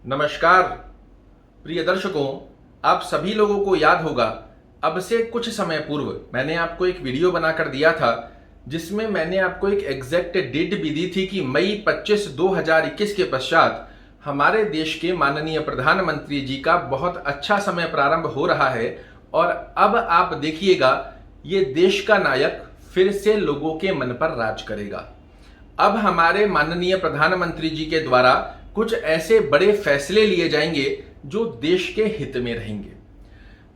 नमस्कार प्रिय दर्शकों, आप सभी लोगों को याद होगा अब से कुछ समय पूर्व मैंने आपको एक वीडियो बनाकर दिया था जिसमें मैंने आपको एक एग्जैक्ट डेट भी दी थी कि मई 25 2021 के पश्चात हमारे देश के माननीय प्रधानमंत्री जी का बहुत अच्छा समय प्रारंभ हो रहा है और अब आप देखिएगा ये देश का नायक फिर से लोगों के मन पर राज करेगा। अब हमारे माननीय प्रधानमंत्री जी के द्वारा कुछ ऐसे बड़े फैसले लिए जाएंगे जो देश के हित में रहेंगे।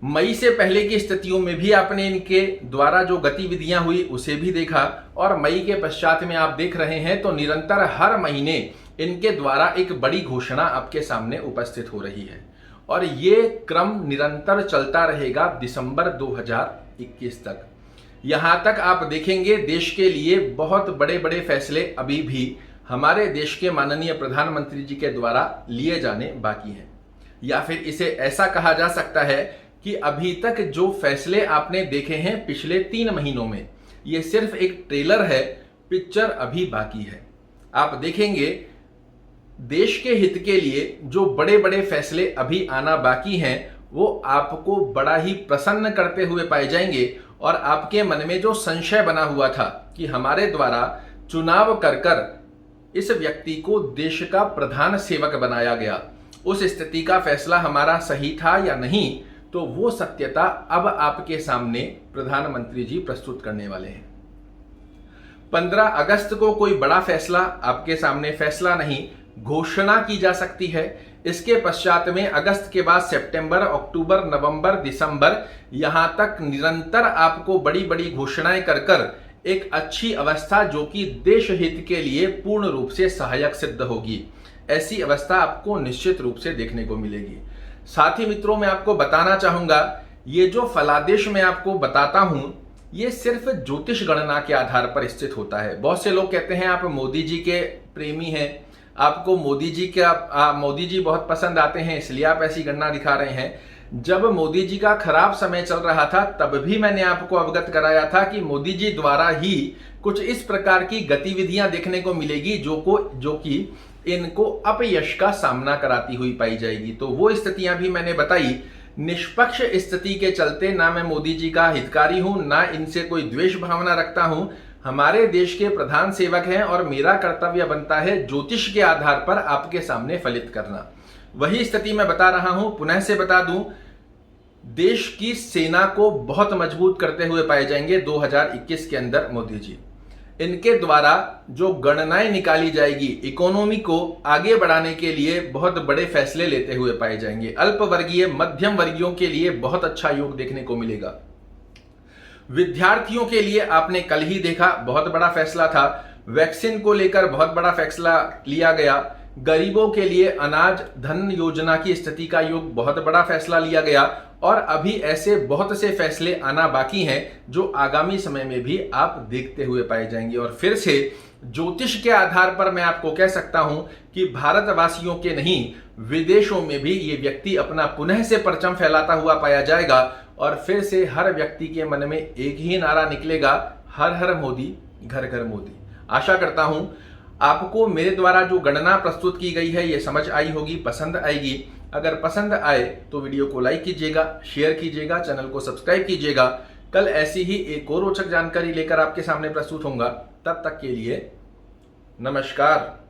मई से पहले की स्थितियों में भी आपने इनके द्वारा जो गतिविधियां हुई उसे भी देखा और मई के पश्चात में आप देख रहे हैं तो निरंतर हर महीने इनके द्वारा एक बड़ी घोषणा आपके सामने उपस्थित हो रही है और ये क्रम निरंतर चलता रहेगा दिसंबर 2021 तक। यहां तक आप देखेंगे देश के लिए बहुत बड़े बड़े फैसले अभी भी हमारे देश के माननीय प्रधानमंत्री जी के द्वारा लिए जाने बाकी हैं, या फिर इसे ऐसा कहा जा सकता है कि अभी तक जो फैसले आपने देखे हैं पिछले 3 महीनों में ये सिर्फ एक ट्रेलर है, पिक्चर अभी बाकी है। आप देखेंगे देश के हित के लिए जो बड़े बड़े फैसले अभी आना बाकी हैं वो आपको बड़ा ही प्रसन्न करते हुए पाए जाएंगे और आपके मन में जो संशय बना हुआ था कि हमारे द्वारा चुनाव कर इस व्यक्ति को देश का प्रधान सेवक बनाया गया, उस स्थिति का फैसला हमारा सही था या नहीं, तो वो सत्यता अब आपके सामने प्रधानमंत्री जी प्रस्तुत करने वाले हैं। 15 अगस्त को कोई बड़ा फैसला आपके सामने फैसला नहीं घोषणा की जा सकती है। इसके पश्चात में अगस्त के बाद सितंबर, अक्टूबर, नवंबर, दिसंबर यहां तक निरंतर आपको बड़ी बड़ी घोषणाएं कर एक अच्छी अवस्था जो कि देश हित के लिए पूर्ण रूप से सहायक सिद्ध होगी, ऐसी अवस्था आपको निश्चित रूप से देखने को मिलेगी। साथ ही मित्रों, मैं आपको बताना चाहूंगा ये जो फलादेश मैं आपको बताता हूं ये सिर्फ ज्योतिष गणना के आधार पर स्थित होता है। बहुत से लोग कहते हैं आप मोदी जी के प्रेमी हैं, आपको मोदी जी बहुत पसंद आते हैं इसलिए आप ऐसी गणना दिखा रहे हैं। जब मोदी जी का खराब समय चल रहा था तब भी मैंने आपको अवगत कराया था कि मोदी जी द्वारा ही कुछ इस प्रकार की गतिविधियां देखने को मिलेगी जो कि इनको अपयश का सामना कराती हुई पाई जाएगी। तो वो स्थितियां भी मैंने बताई। निष्पक्ष स्थिति के चलते ना मैं मोदी जी का हितकारी हूं, ना इनसे कोई द्वेष भावना रखता हूं। हमारे देश के प्रधान सेवक हैं और मेरा कर्तव्य बनता है ज्योतिष के आधार पर आपके सामने फलित करना। वही स्थिति मैं बता रहा हूं। पुनः से बता दूं, देश की सेना को बहुत मजबूत करते हुए पाए जाएंगे 2021 के अंदर मोदी जी। इनके द्वारा जो गणनाएं निकाली जाएगी इकोनॉमी को आगे बढ़ाने के लिए बहुत बड़े फैसले लेते हुए पाए जाएंगे। अल्प वर्गीय मध्यम वर्गीयों के लिए बहुत अच्छा योग देखने को मिलेगा। विद्यार्थियों के लिए आपने कल ही देखा बहुत बड़ा फैसला था, वैक्सीन को लेकर बहुत बड़ा फैसला लिया गया। गरीबों के लिए अनाज धन योजना की स्थिति का योग बहुत बड़ा फैसला लिया गया और अभी ऐसे बहुत से फैसले आना बाकी हैं जो आगामी समय में भी आप देखते हुए पाए जाएंगे। और फिर से ज्योतिष के आधार पर मैं आपको कह सकता हूं कि भारतवासियों के नहीं विदेशों में भी ये व्यक्ति अपना पुनः से परचम फैलाता हुआ पाया जाएगा और फिर से हर व्यक्ति के मन में एक ही नारा निकलेगा, हर हर मोदी, घर घर मोदी। आशा करता हूं आपको मेरे द्वारा जो गणना प्रस्तुत की गई है ये समझ आई होगी, पसंद आएगी। अगर पसंद आए तो वीडियो को लाइक कीजिएगा, शेयर कीजिएगा, चैनल को सब्सक्राइब कीजिएगा। कल ऐसी ही एक और रोचक जानकारी लेकर आपके सामने प्रस्तुत होऊंगा। तब तक के लिए नमस्कार।